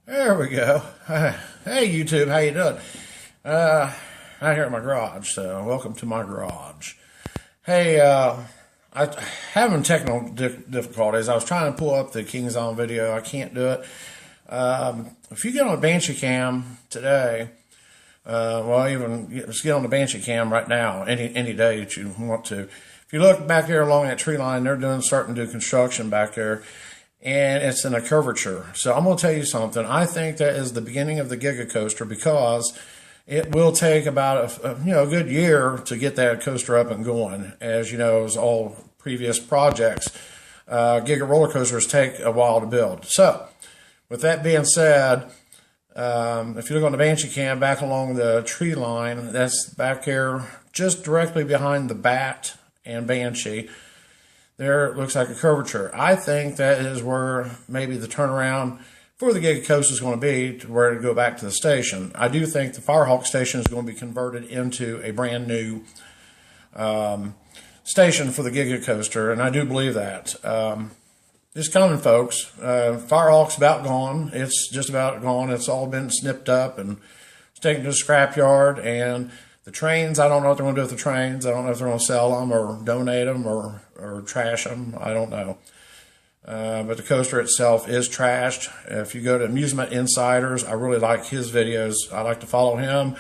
There we go. Hey YouTube, how you doing? Out here at my garage, so welcome to my garage. Hey, I'm having technical difficulties. I was trying to pull up the King's On video. I can't do it. If you get on a Banshee cam today, just get on the Banshee cam right now, any day that you want to. If you look back there along that tree line, they're starting to do construction back there. And it's in a curvature. So I'm going to tell you something. I think that is the beginning of the Giga coaster because it will take about a good year to get that coaster up and going. As you know, as all previous projects, Giga roller coasters take a while to build. So with that being said, if you look on the Banshee cam back along the tree line, that's back here just directly behind the Bat and Banshee. There it looks like a curvature. I think that is where maybe the turnaround for the Giga coaster is going to be, to where to go back to the station. I do think the Firehawk station is going to be converted into a brand new station for the Giga coaster, and I do believe that. It's coming, folks. Firehawk's about gone. It's just about gone. It's all been snipped up and it's taken to the scrapyard. And the trains, I don't know what they're going to do with the trains. I don't know if they're going to sell them or donate them or trash them. I don't know. But the coaster itself is trashed. If you go to Amusement Insiders, I really like his videos. I like to follow him.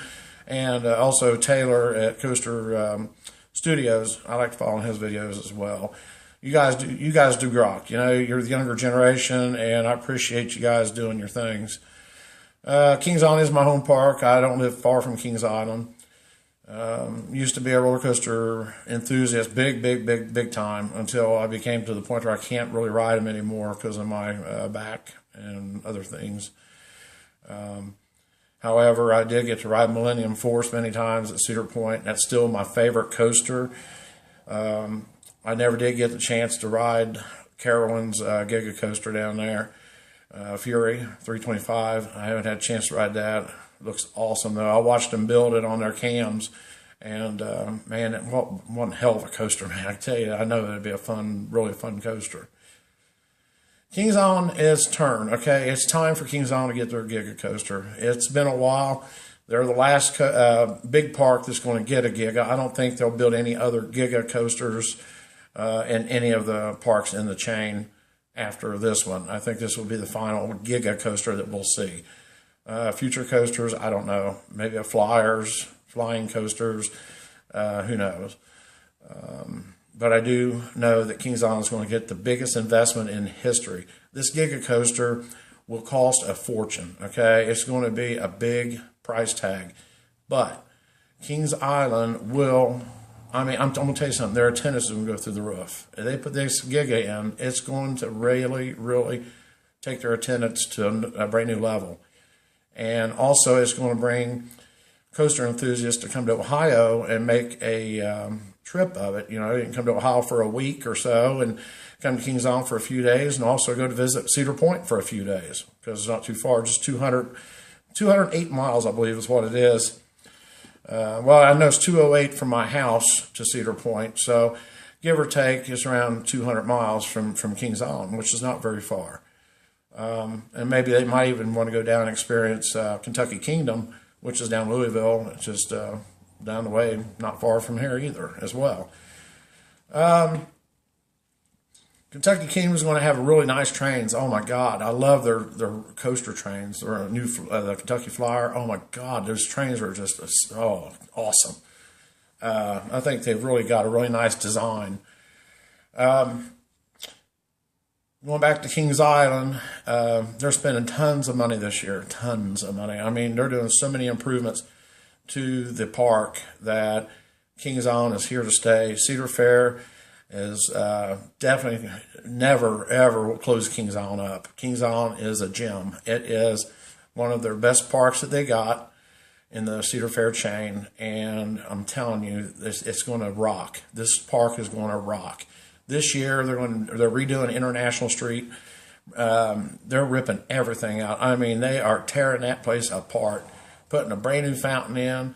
And also Taylor at Coaster Studios. I like to follow his videos as well. You guys do rock. You know, you're the younger generation, and I appreciate you guys doing your things. Kings Island is my home park. I don't live far from Kings Island. Used to be a roller coaster enthusiast, big time, until I became to the point where I can't really ride them anymore because of my back and other things. However, I did get to ride Millennium Force many times at Cedar Point. That's still my favorite coaster. I never did get the chance to ride Carowinds Giga coaster down there. Fury 325. I haven't had a chance to ride that. It looks awesome, though. I watched them build it on their cams, and man, it wasn't a hell of a coaster, man. I tell you, I know it'd be a really fun coaster. Kings Island is turn, okay? It's time for Kings Island to get their Giga coaster. It's been a while. They're the last big park that's going to get a Giga. I don't think they'll build any other Giga coasters in any of the parks in the chain after this one. I think this will be the final Giga coaster that we'll see. Future coasters, I don't know. Maybe a flying coasters, who knows. But I do know that Kings Island is going to get the biggest investment in history. This Giga coaster will cost a fortune, okay? It's going to be a big price tag. But Kings Island will, I'm going to tell you something, their attendance is going to go through the roof. If they put this Giga in, it's going to really take their attendance to a brand new level. And also, it's going to bring coaster enthusiasts to come to Ohio and make a trip of it. You know, you can come to Ohio for a week or so and come to Kings Island for a few days, and also go to visit Cedar Point for a few days because it's not too far, just 208 miles, I believe is what it is. Well, I know it's 208 from my house to Cedar Point, so give or take, it's around 200 miles from Kings Island, which is not very far. And maybe they might even want to go down and experience Kentucky Kingdom, which is down Louisville. It's just down the way, not far from here either, as well. Kentucky Kingdom is going to have really nice trains. Oh my God, I love their coaster trains. They're the Kentucky Flyer. Oh my God, those trains are just awesome. I think they've really got a really nice design. Going back to Kings Island, they're spending tons of money this year, tons of money. I mean, they're doing so many improvements to the park that Kings Island is here to stay. Cedar Fair is definitely never, ever will close Kings Island up. Kings Island is a gem. It is one of their best parks that they got in the Cedar Fair chain, and I'm telling you, it's going to rock. This park is going to rock. This year, they're redoing International Street. They're ripping everything out. I mean, they are tearing that place apart, putting a brand new fountain in.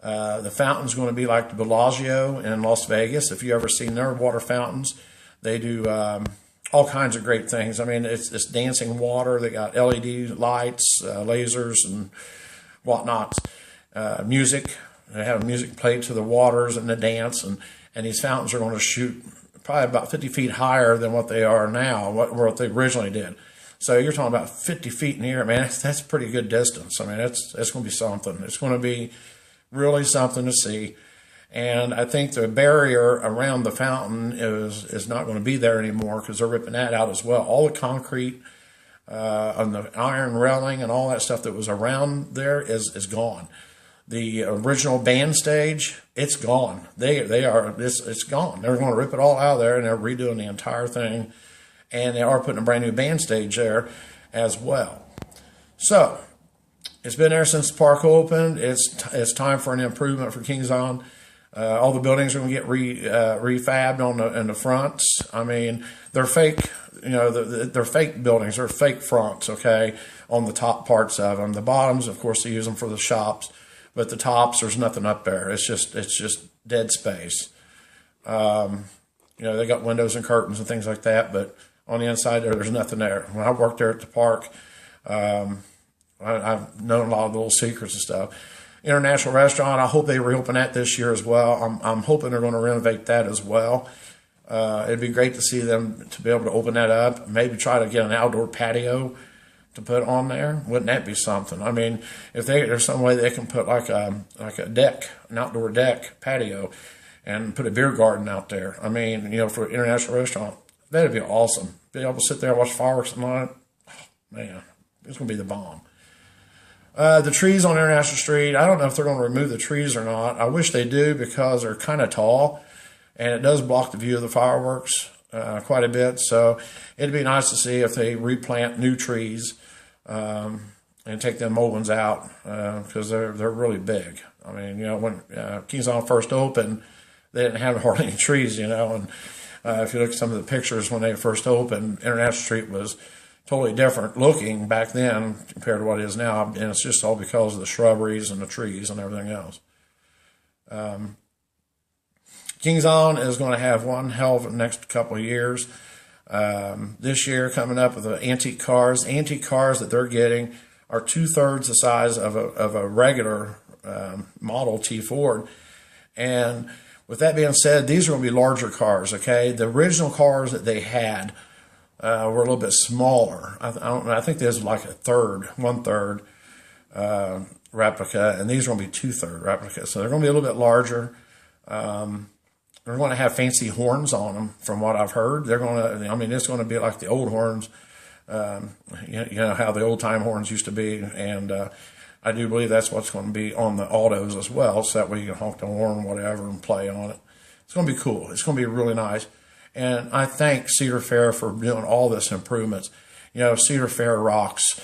The fountain's going to be like the Bellagio in Las Vegas. If you ever seen their water fountains, they do all kinds of great things. I mean, it's dancing water. They got LED lights, lasers, and whatnot. Music. They have music played to the waters and the dance, and these fountains are going to shoot probably about 50 feet higher than what they are now, what they originally did. So you're talking about 50 feet in the air, man. That's a pretty good distance. I mean, it's going to be something. It's going to be really something to see. And I think the barrier around the fountain is not going to be there anymore because they're ripping that out as well. All the concrete and the iron railing and all that stuff that was around there is gone. The original band stage, it's gone. It's gone. They're going to rip it all out of there, and they're redoing the entire thing. And they are putting a brand new band stage there as well. So it's been there since the park opened. It's time for an improvement for Kings Island. All the buildings are going to get refabbed in the fronts. I mean, they're fake. They're fake buildings. They're fake fronts. Okay, on the top parts of them. The bottoms, of course, they use them for the shops. But the tops, there's nothing up there. It's just dead space. They got windows and curtains and things like that, but on the inside there's nothing there. When I worked there at the park, I've known a lot of the little secrets and stuff. International Restaurant, I hope they reopen that this year as well. I'm hoping they're going to renovate that as well. It'd be great to see them to be able to open that up. Maybe try to get an outdoor patio to put on there. Wouldn't that be something? I mean, if there's some way they can put like a deck, an outdoor deck patio, and put a beer garden out there. I mean, for an International Restaurant, that'd be awesome. Be able to sit there and watch fireworks at night. Oh, man, it's going to be the bomb. The trees on International Street, I don't know if they're going to remove the trees or not. I wish they do because they're kind of tall, and it does block the view of the fireworks quite a bit. So it'd be nice to see if they replant new trees and take them old ones out because they're really big. I mean, when Kings Island first opened, they didn't have hardly any trees, and if you look at some of the pictures when they first opened, International Street was totally different looking back then compared to what it is now, and it's just all because of the shrubberies and the trees and everything else. Kings Island is going to have one hell of a next couple of years. This year coming up with the antique cars. Antique cars that they're getting are 2/3 the size of a regular Model T Ford. And with that being said, these are going to be larger cars, okay? The original cars that they had were a little bit smaller. I think there's like one-third replica, and these are going to be 2/3 replicas. So they're going to be a little bit larger. They're going to have fancy horns on them, from what I've heard. It's going to be like the old horns, how the old-time horns used to be. And I do believe that's what's going to be on the autos as well, so that way you can honk the horn, whatever, and play on it. It's going to be cool. It's going to be really nice. And I thank Cedar Fair for doing all this improvements. Cedar Fair rocks.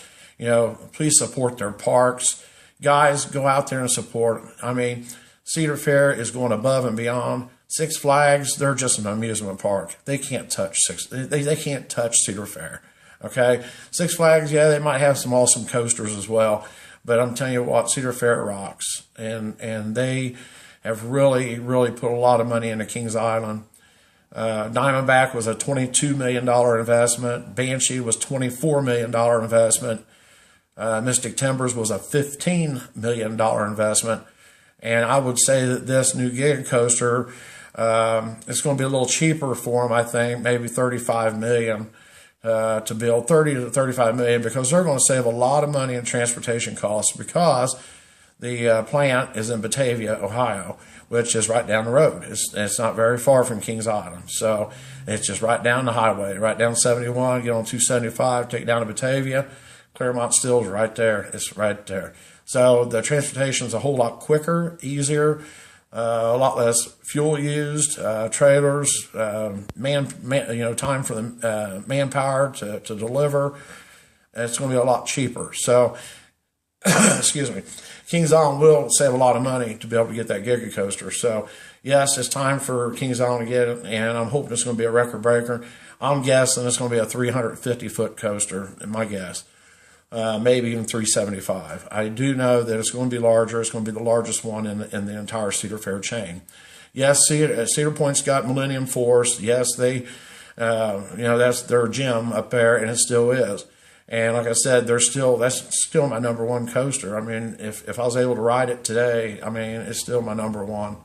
Please support their parks. Guys, go out there and support. I mean, Cedar Fair is going above and beyond. Six Flags, they're just an amusement park. They can't touch they can't touch Cedar Fair. Okay? Six Flags, yeah, they might have some awesome coasters as well. But I'm telling you what, Cedar Fair rocks. And they have really, really put a lot of money into Kings Island. Diamondback was a $22 million investment. Banshee was $24 million investment. Mystic Timbers was a $15 million investment. And I would say that this new Giga coaster, it's going to be a little cheaper for them, I think, maybe $35 million to build, $30 to $35 million, because they're going to save a lot of money in transportation costs because the plant is in Batavia, Ohio, which is right down the road. It's not very far from Kings Island. So it's just right down the highway, right down 71, get on 275, take it down to Batavia. Claremont Still's right there. It's right there. So the transportation is a whole lot quicker, easier, a lot less fuel used, trailers, time for the manpower to deliver. It's going to be a lot cheaper. So, excuse me, Kings Island will save a lot of money to be able to get that Giga coaster. So, yes, it's time for Kings Island to get it, and I'm hoping it's going to be a record breaker. I'm guessing it's going to be a 350-foot coaster, in my guess. Maybe even 375. I do know that it's going to be larger. It's going to be the largest one in the entire Cedar Fair chain. Yes, Cedar Point's got Millennium Force. Yes, they You know, that's their gym up there, and it still is. And like I said, that's still my number one coaster. I mean, if I was able to ride it today, I mean, it's still my number one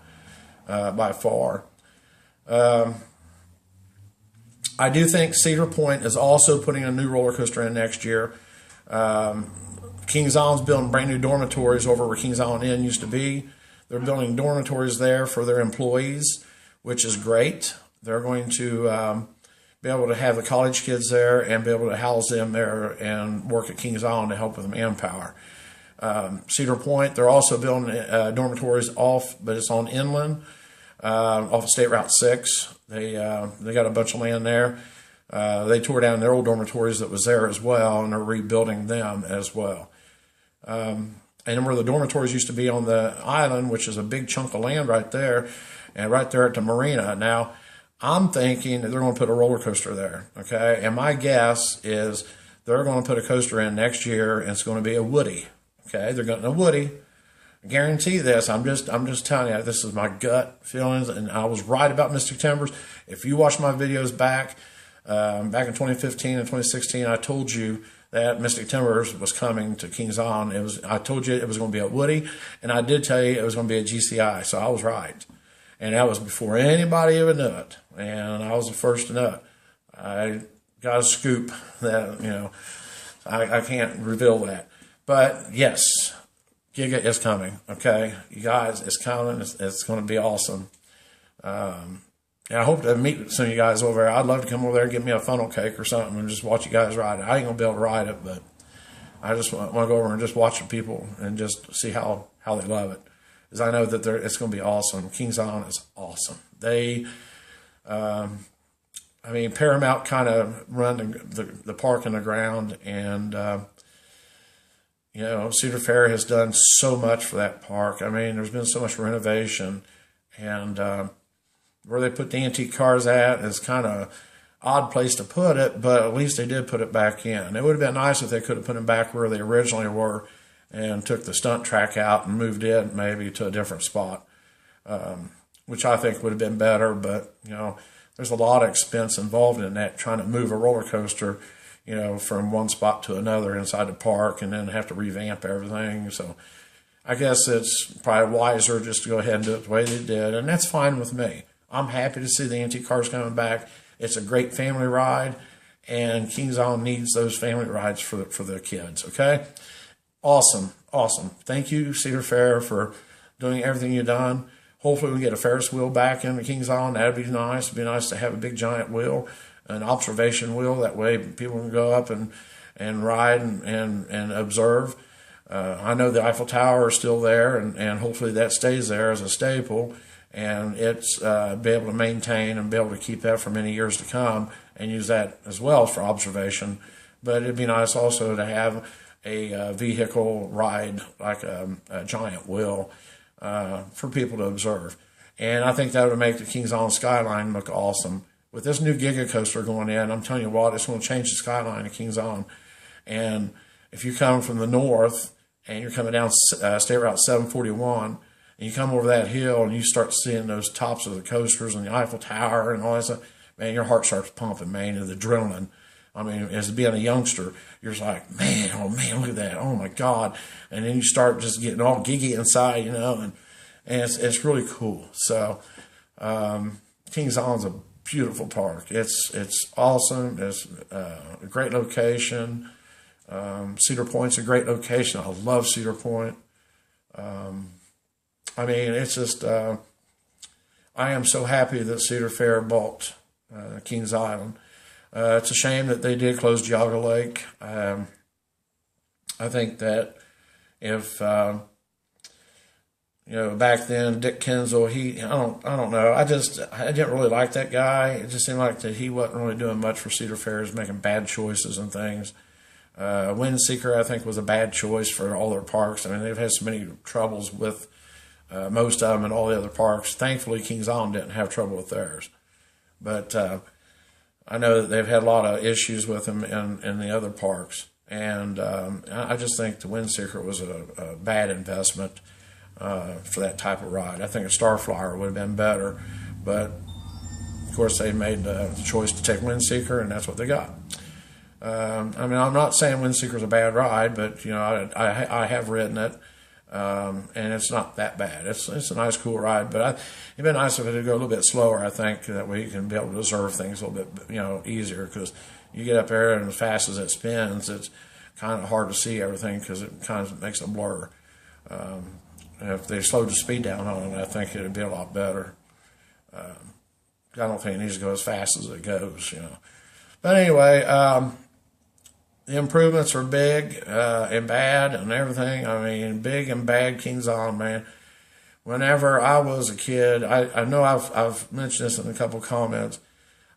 by far. I do think Cedar Point is also putting a new roller coaster in next year. Kings Island's building brand new dormitories over where Kings Island Inn used to be. They're building dormitories there for their employees, which is great. They're going to be able to have the college kids there and be able to house them there and work at Kings Island to help with manpower. Cedar Point, they're also building dormitories but it's on inland, off of State Route 6. They got a bunch of land there. They tore down their old dormitories that was there as well, and they're rebuilding them as well. And where the dormitories used to be on the island, which is a big chunk of land right there, and right there at the marina. Now, I'm thinking that they're going to put a roller coaster there, okay? And my guess is they're going to put a coaster in next year, and it's going to be a Woody, okay? They're going to Woody. I guarantee this. I'm just telling you, this is my gut feelings, and I was right about Mystic Timbers. If you watch my videos back in 2015 and 2016, I told you that Mystic Timbers was coming to Kings Island. I told you it was going to be a Woody, and I did tell you it was going to be a GCI, so I was right. And that was before anybody even knew it, and I was the first to know it. I got a scoop that, you know, I can't reveal that. But yes, Giga is coming, okay? You guys, it's coming. It's going to be awesome. And I hope to meet some of you guys over there. I'd love to come over there and get me a funnel cake or something and just watch you guys ride it. I ain't going to be able to ride it, but I just want to go over and just watch the people and just see how they love it. Because I know that it's going to be awesome. Kings Island is awesome. They, I mean, Paramount kind of run the park in the ground, and you know, Cedar Fair has done so much for that park. I mean, there's been so much renovation, and where they put the antique cars at is kind of odd place to put it, but at least they did put it back in. It would have been nice if they could have put them back where they originally were and took the stunt track out and moved it maybe to a different spot, which I think would have been better. But, you know, there's a lot of expense involved in that, trying to move a roller coaster, you know, from one spot to another inside the park and then have to revamp everything. So I guess it's probably wiser just to go ahead and do it the way they did, and that's fine with me. I'm happy to see the antique cars coming back. It's a great family ride, and Kings Island needs those family rides for the kids, okay? Awesome, awesome. Thank you, Cedar Fair, for doing everything you've done. Hopefully we get a Ferris wheel back in the Kings Island. That'd be nice. It'd be nice to have a big giant wheel, an observation wheel. That way people can go up and ride and observe. I know the Eiffel Tower is still there, and hopefully that stays there as a staple. And it's be able to maintain and be able to keep that for many years to come and use that as well for observation. But it'd be nice also to have a vehicle ride like a giant wheel for people to observe. And I think that would make the Kings Island skyline look awesome. With this new Giga coaster going in, I'm telling you what, it's going to change the skyline of Kings Island. And if you come from the north and you're coming down State Route 741, and you come over that hill and you start seeing those tops of the coasters and the Eiffel Tower and all that stuff, man, your heart starts pumping, man, and the adrenaline. I mean, as being a youngster, you're just like, man, oh man, look at that, oh my God. And then you start just getting all giggy inside, you know, and it's really cool. So Kings Island's a beautiful park. It's awesome. It's a great location. Cedar Point's a great location. I love Cedar Point. I mean, it's just, I am so happy that Cedar Fair bought Kings Island. It's a shame that they did close Giga Lake. I think that if, you know, back then, Dick Kenzel, I don't know. I didn't really like that guy. It just seemed like that he wasn't really doing much for Cedar Fair. He was making bad choices and things. Windseeker, I think, was a bad choice for all their parks. I mean, they've had so many troubles with most of them and all the other parks. Thankfully, Kings Island didn't have trouble with theirs. But I know that they've had a lot of issues with them in the other parks. And I just think the Windseeker was a bad investment for that type of ride. I think a Starflyer would have been better. But of course, they made the choice to take Windseeker, and that's what they got. I mean, I'm not saying Windseeker's a bad ride, but, you know, I have ridden it, and it's not that bad. It's a nice, cool ride, but it'd be nice if it would go a little bit slower, I think. That way you can be able to observe things a little bit, you know, easier, because you get up there and as fast as it spins, it's kind of hard to see everything because it kind of makes a blur. If they slowed the speed down on it, I think it would be a lot better. I don't think it needs to go as fast as it goes, you know. But anyway, the improvements are big and bad and everything. I mean, big and bad Kings Island, man. Whenever I was a kid, I know I've mentioned this in a couple of comments.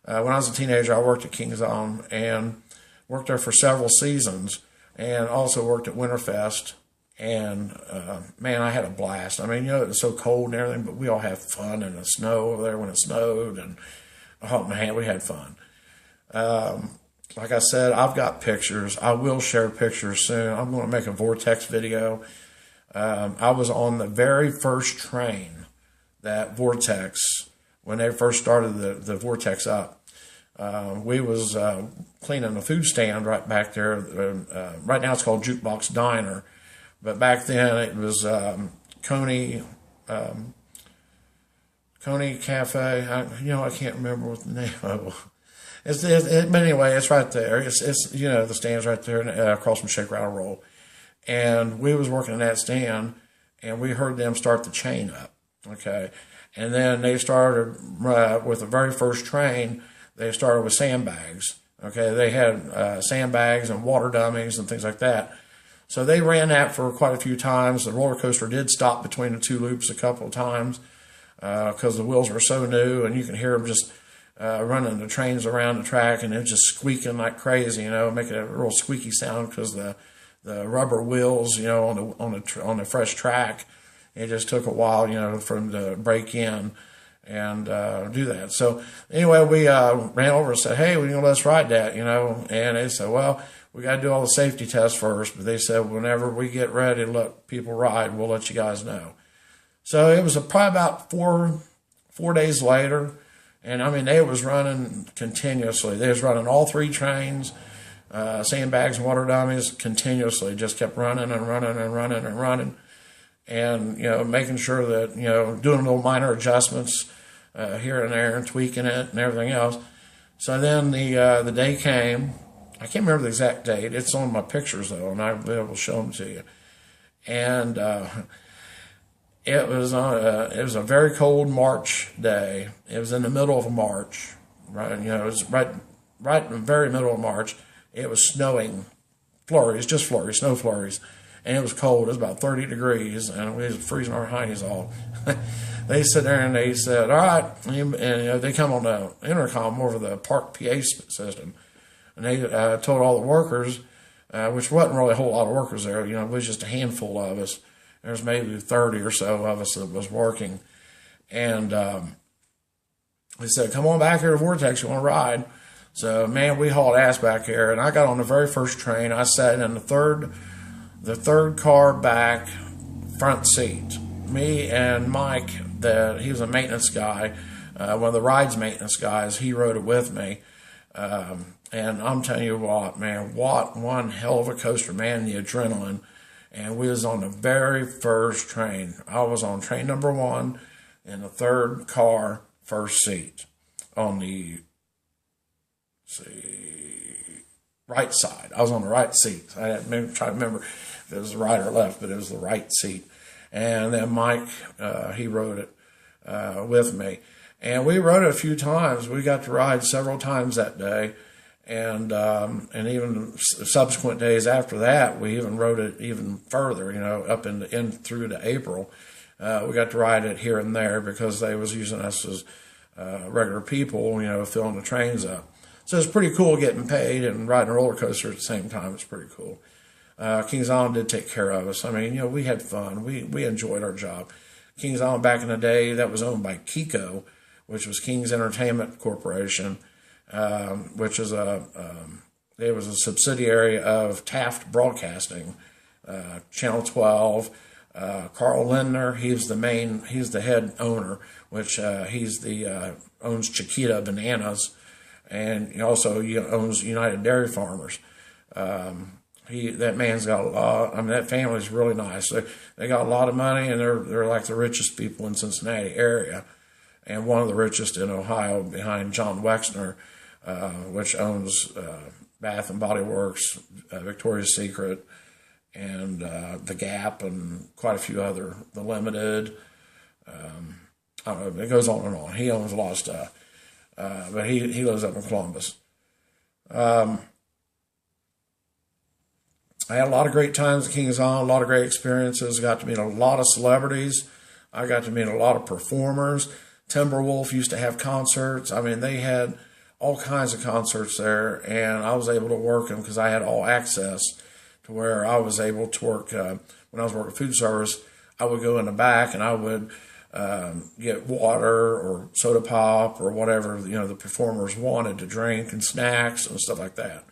When I was a teenager, I worked at Kings Island and worked there for several seasons, and also worked at Winterfest. And man, I had a blast. I mean, you know, it was so cold and everything, but we all had fun in the snow over there when it snowed, and oh man, we had fun. Like I said, I've got pictures. I will share pictures soon. I'm going to make a Vortex video. I was on the very first train that Vortex, when they first started the Vortex up. We was cleaning the food stand right back there. Right now it's called Jukebox Diner. But back then it was Coney Cafe. I can't remember what the name of it. But anyway, it's right there. It's you know, the stand's right there across from Shake, Rattle, Roll. And we was working in that stand, and we heard them start the chain up. Okay, and then they started with the very first train. They started with sandbags. Okay, they had sandbags and water dummies and things like that. So they ran that for quite a few times. The roller coaster did stop between the two loops a couple of times because the wheels were so new, and you can hear them just running the trains around the track, and it's just squeaking like crazy, you know, making a real squeaky sound because the rubber wheels, you know, on the fresh track, it just took a while, you know, for them to break in and do that. So anyway, we ran over and said, hey, let's ride that, you know, and they said, well, we got to do all the safety tests first. But they said, whenever we get ready to let people ride, we'll let you guys know. So it was probably about four days later. And I mean, they was running continuously. They was running all three trains, sandbags and water dummies continuously. Just kept running and running and running and running. And, you know, making sure that, you know, doing little minor adjustments here and there and tweaking it and everything else. So then the day came. I can't remember the exact date. It's on my pictures, though, and I'll be able to show them to you. And it was a very cold March day. It was in the middle of March, right? You know, it was right in the very middle of March. It was snowing, flurries, just flurries, snow flurries, and it was cold. It was about 30 degrees, and we was freezing our heinies off. They sit there and they said, "All right," and you know, they come on the intercom over the park PA system. And they told all the workers, which wasn't really a whole lot of workers there, you know, it was just a handful of us. There's maybe 30 or so of us that was working. And they said, come on back here to Vortex, you want to ride? So, man, we hauled ass back here. And I got on the very first train. I sat in the third car back, front seat. Me and Mike, he was a maintenance guy, one of the rides maintenance guys, he rode it with me. And I'm telling you what, man, what one hell of a coaster, man, the adrenaline. And we was on the very first train. I was on train number 1 in the third car, first seat on the, right side. I was on the right seat. I had to try to remember if it was the right or left, but it was the right seat. And then Mike, he rode it with me. And we rode it a few times. We got to ride several times that day. And even subsequent days after that, we even rode it even further, you know, up in through to April. We got to ride it here and there because they was using us as regular people, you know, filling the trains up. So it's pretty cool getting paid and riding a roller coaster at the same time. It's pretty cool. Kings Island did take care of us. I mean, you know, we had fun. We enjoyed our job. Kings Island back in the day, that was owned by Giga, which was King's Entertainment Corporation. Which is it was a subsidiary of Taft Broadcasting, Channel 12, Carl Lindner, he's the head owner, which owns Chiquita Bananas, and he also owns United Dairy Farmers. That man's got a lot. I mean, that family's really nice. They got a lot of money, and they're like the richest people in Cincinnati area, and one of the richest in Ohio, behind John Wexner, which owns Bath and Body Works, Victoria's Secret, and the Gap, and quite a few other, the Limited. I don't know, it goes on and on. He owns a lot of stuff, but he lives up in Columbus. I had a lot of great times at King's Island, a lot of great experiences. Got to meet a lot of celebrities. I got to meet a lot of performers. Timberwolf used to have concerts. I mean, they had all kinds of concerts there, and I was able to work them because I had all access to where I was able to work. When I was working food service, I would go in the back and I would get water or soda pop or whatever, the performers wanted to drink, and snacks and stuff like that.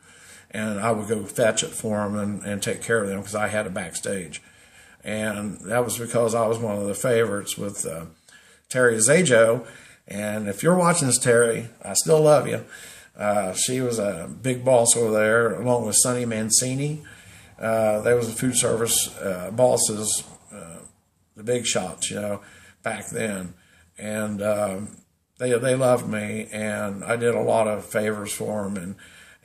And I would go fetch it for them and take care of them because I had a backstage. And that was because I was one of the favorites with Terry Azejo. And if you're watching this, Terry, I still love you. She was a big boss over there, along with Sonny Mancini. They was the food service bosses, the big shots, back then. And they loved me, and I did a lot of favors for them,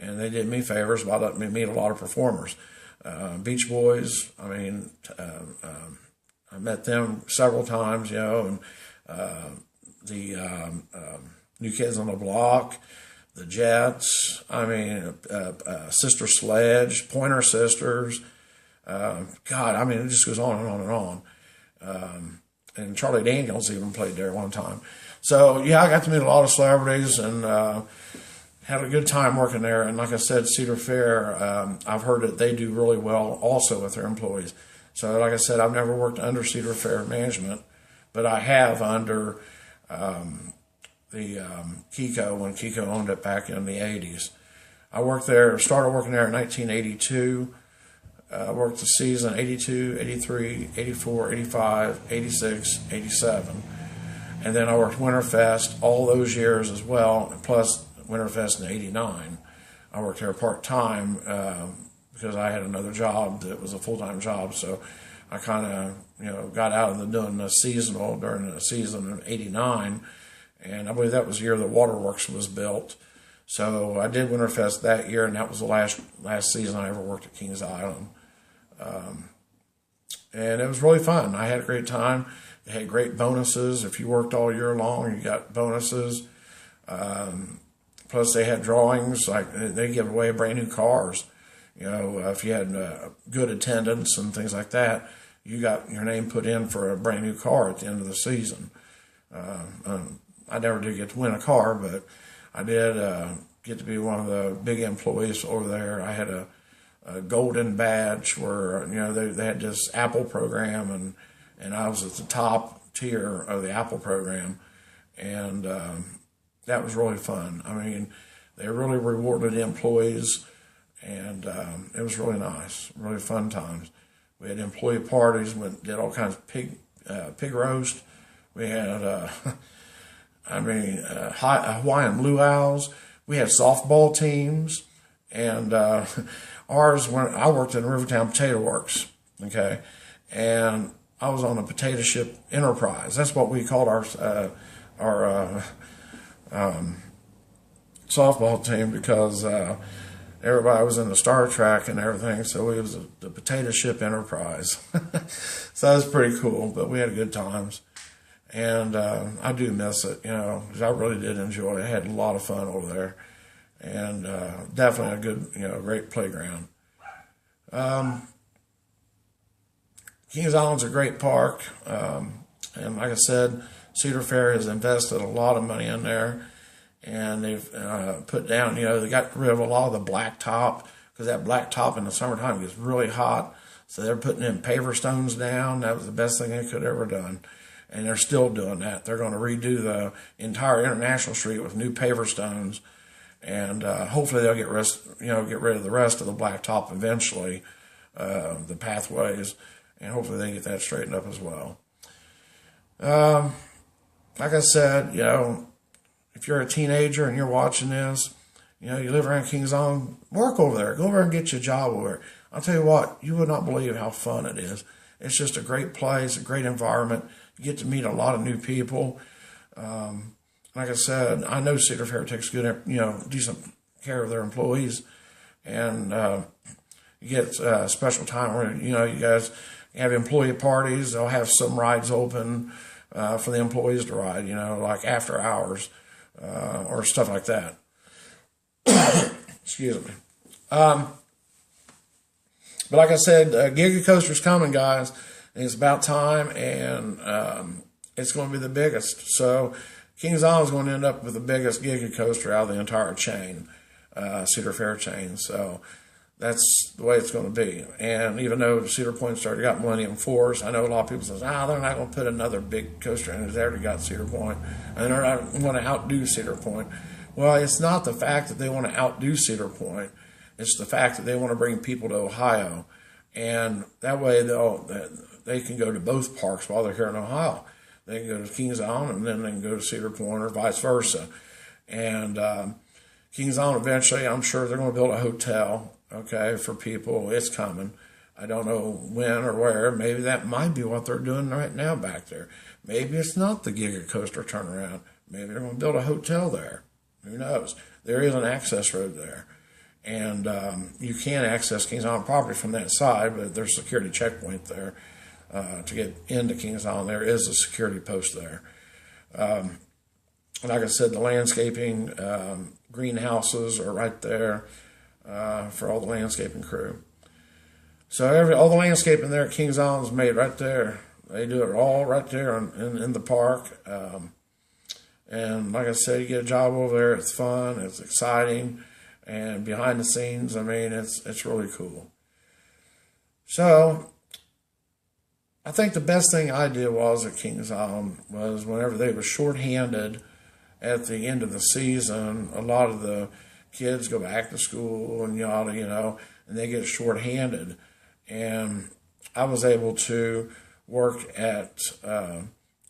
and they did me favors by letting me meet a lot of performers. Beach Boys, I mean, I met them several times, and the New Kids on the Block, the Jets, I mean, Sister Sledge, Pointer Sisters. God, I mean, it just goes on and on and on. And Charlie Daniels even played there one time. So, yeah, I got to meet a lot of celebrities, and had a good time working there. And like I said, Cedar Fair, I've heard that they do really well also with their employees. So like I said, I've never worked under Cedar Fair management, but I have under the Kiko, when Kiko owned it back in the 80s. I started working there in 1982. Worked the season 82, 83, 84, 85, 86, 87. And then I worked Winterfest all those years as well, plus Winterfest in 89. I worked there part-time because I had another job that was a full-time job. So I kind of, got out of doing the seasonal during the season of 89. And I believe that was the year the Waterworks was built. So I did Winterfest that year, and that was the last season I ever worked at Kings Island. And it was really fun. I had a great time. They had great bonuses. If you worked all year long, you got bonuses. Plus, they had drawings. Like they give away brand new cars. If you had good attendance and things like that, you got your name put in for a brand new car at the end of the season. I never did get to win a car, but I did get to be one of the big employees over there. I had a golden badge where they had this Apple program, and I was at the top tier of the Apple program, and that was really fun. I mean, they really rewarded employees, and it was really nice, really fun times. We had employee parties, did all kinds of pig roast. We had Hawaiian luau's. We had softball teams, and ours, when I worked in Rivertown Potato Works, okay, and I was on a potato ship Enterprise. That's what we called our softball team, because everybody was into Star Trek and everything, so we was the potato ship Enterprise. So that was pretty cool, but we had good times. And I do miss it, because I really did enjoy it. I had a lot of fun over there. And definitely a good, great playground. Kings Island's a great park. And like I said, Cedar Fair has invested a lot of money in there. And they've put down, they got rid of a lot of the blacktop, because that blacktop in the summertime gets really hot. So they're putting in paver stones down. That was the best thing they could have ever done. And they're still doing that. They're going to redo the entire International Street with new paver stones. And hopefully they'll get rid of the rest of the blacktop eventually, the pathways. and hopefully they get that straightened up as well. Like I said, if you're a teenager and you're watching this, you live around Kings Island, work over there. Go over and get you a job over there. I'll tell you what, you would not believe how fun it is. It's just a great place, a great environment. You get to meet a lot of new people. Like I said, I know Cedar Fair takes good, decent care of their employees, and you get special time where you guys have employee parties. They'll have some rides open for the employees to ride, like after hours or stuff like that. Excuse me. But like I said, Giga Coaster's coming, guys. It's about time, and it's going to be the biggest. So Kings Island is going to end up with the biggest Giga Coaster out of the entire chain, Cedar Fair chain. So that's the way it's going to be. And even though Cedar Point's already got Millennium Force, I know a lot of people say, they're not going to put another big coaster in. They already got Cedar Point, and they're not going to outdo Cedar Point. Well, it's not the fact that they want to outdo Cedar Point. It's the fact that they want to bring people to Ohio. And that way they can go to both parks while they're here in Ohio. They can go to Kings Island, and then they can go to Cedar Point, or vice versa. And Kings Island, eventually, I'm sure they're going to build a hotel, okay, for people. It's coming. I don't know when or where. Maybe that might be what they're doing right now back there. Maybe it's not the Giga Coaster turnaround. Maybe they're going to build a hotel there. Who knows? There is an access road there. And you can access Kings Island property from that side, but there's a security checkpoint there. To get into Kings Island, there is a security post there. Like I said, the landscaping, greenhouses are right there for all the landscaping crew. So all the landscaping there at Kings Island is made right there. They do it all right there in the park. And like I said, you get a job over there. It's fun. It's exciting. And behind the scenes, it's really cool. So I think the best thing I did was at Kings Island was whenever they were shorthanded at the end of the season, a lot of the kids go back to school and and they get shorthanded. And I was able to work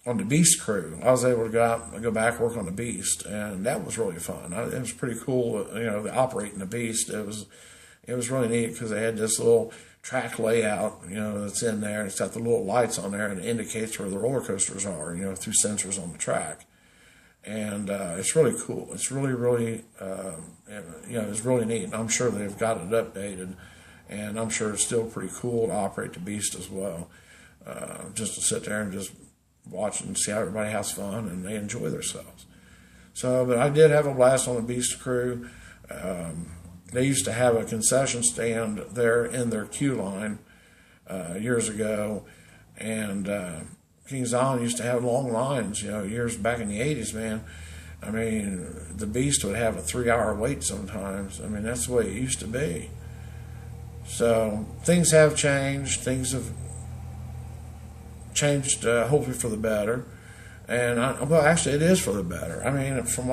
on the Beast crew. I was able to go back and work on the Beast, and that was really fun. It was pretty cool, operating the Beast. It was really neat because they had this little track layout, that's in there. It's got the little lights on there, and it indicates where the roller coasters are, through sensors on the track. And it's really cool. It's really, really, it's really neat. And I'm sure they've got it updated, and I'm sure it's still pretty cool to operate the Beast as well. Just to sit there and just watch and see how everybody has fun and they enjoy themselves. So, but I did have a blast on the Beast crew. They used to have a concession stand there in their queue line years ago, and Kings Island used to have long lines, years back in the 80s, man. The Beast would have a 3-hour wait sometimes. That's the way it used to be. So things have changed. Things have changed, hopefully for the better. And actually, it is for the better. From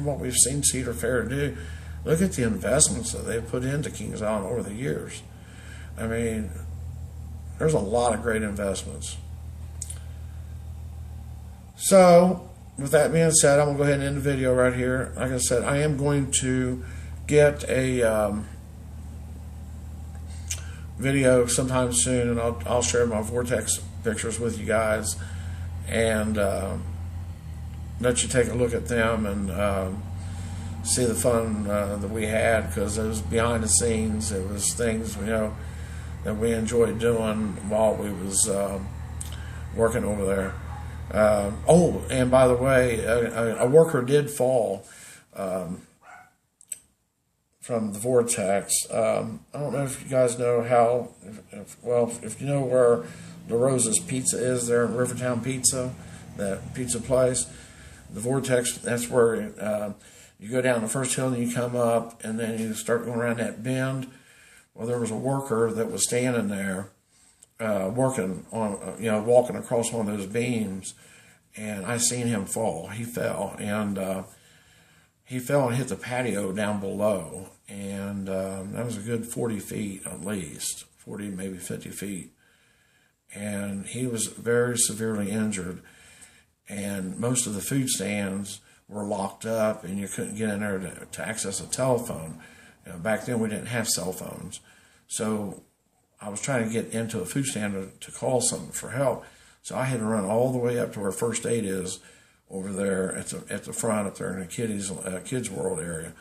what we've seen Cedar Fair do, look at the investments that they've put into Kings Island over the years. There's a lot of great investments. So, with that being said, I'm going to go ahead and end the video right here. Like I said, I am going to get a video sometime soon, and I'll share my Vortex pictures with you guys, and let you take a look at them and see the fun that we had, because it was behind the scenes. It was things that we enjoyed doing while we was working over there. And by the way, a worker did fall from the Vortex. I don't know if you guys know how, if you know where La Rosa's Pizza is there in Rivertown Pizza, that pizza place. The Vortex, that's where you go down the first hill and you come up, and then you start going around that bend. Well, there was a worker that was standing there working on, walking across one of those beams, and I seen him fall. He fell and hit the patio down below, and that was a good 40 feet at least, 40, maybe 50 feet. and he was very severely injured. And most of the food stands were locked up, and you couldn't get in there to access a telephone. Back then, we didn't have cell phones. So I was trying to get into a food stand to call someone for help. So I had to run all the way up to where first aid is over there at the front up there in the kids world area,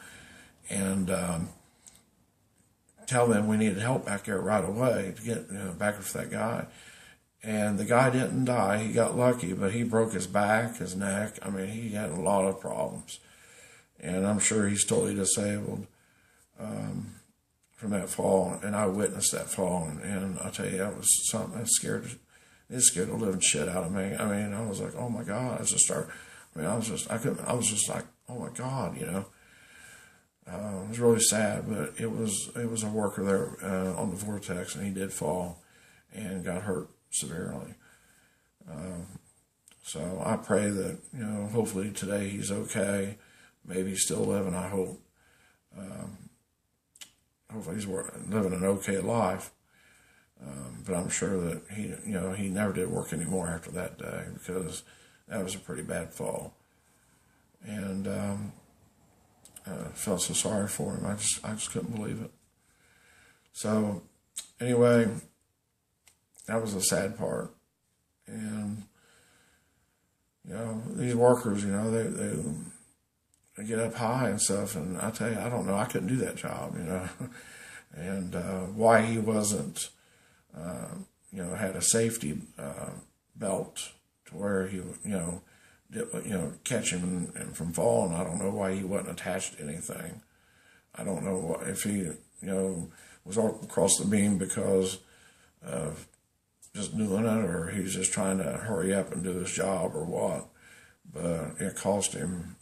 and tell them we needed help back there right away to get back for that guy. And the guy didn't die. He got lucky, but he broke his back, his neck. I mean, he had a lot of problems. And I'm sure he's totally disabled from that fall. And I witnessed that fall. And I'll tell you, that was something that scared the living shit out of me. I mean, I was like, oh my God. I was just like, oh my God, It was really sad, but it was a worker there on the Vortex, and he did fall and got hurt severely. So I pray that, hopefully today he's okay. Maybe he's still living, I hope. Hopefully he's living an okay life. But I'm sure that he never did work anymore after that day, because that was a pretty bad fall. And I felt so sorry for him. I just couldn't believe it. So anyway, that was the sad part. And these workers, they get up high and stuff, and I tell you, I don't know, I couldn't do that job, and why he wasn't had a safety belt to where he catch him and from falling. I don't know why he wasn't attached to anything. I don't know if he was across the beam because of just doing it, or he was just trying to hurry up and do his job, or what. But it cost him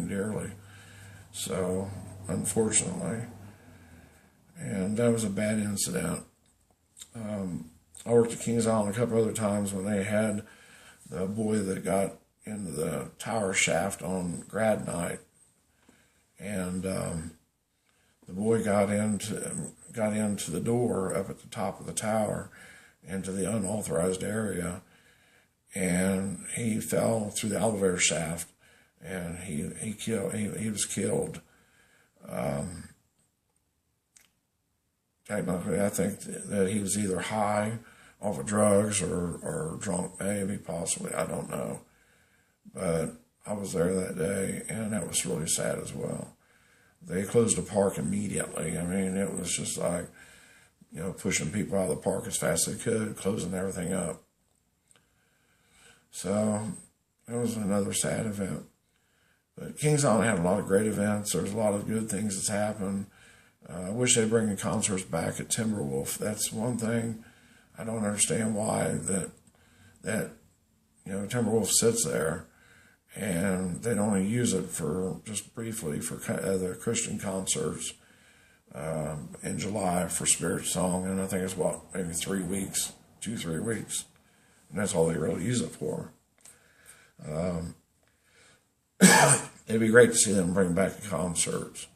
dearly. So unfortunately, and that was a bad incident. I worked at Kings Island a couple other times when they had the boy that got into the tower shaft on grad night, and the boy got into the door up at the top of the tower into the unauthorized area, and he fell through the elevator shaft, and he was killed. Technically, I think that he was either high off of drugs or drunk, maybe, possibly, I don't know. But I was there that day, and that was really sad as well. They closed the park immediately. I mean, it was just like, pushing people out of the park as fast as they could, closing everything up. So it was another sad event. But Kings Island had a lot of great events. There's a lot of good things that's happened. I wish they'd bring the concerts back at Timberwolf. That's one thing I don't understand, why that Timberwolf sits there and they'd only use it for just briefly for the Christian concerts in July for Spirit Song, and I think it's maybe 3 weeks, 2-3 weeks, and that's all they really use it for. It'd be great to see them bring back the concerts.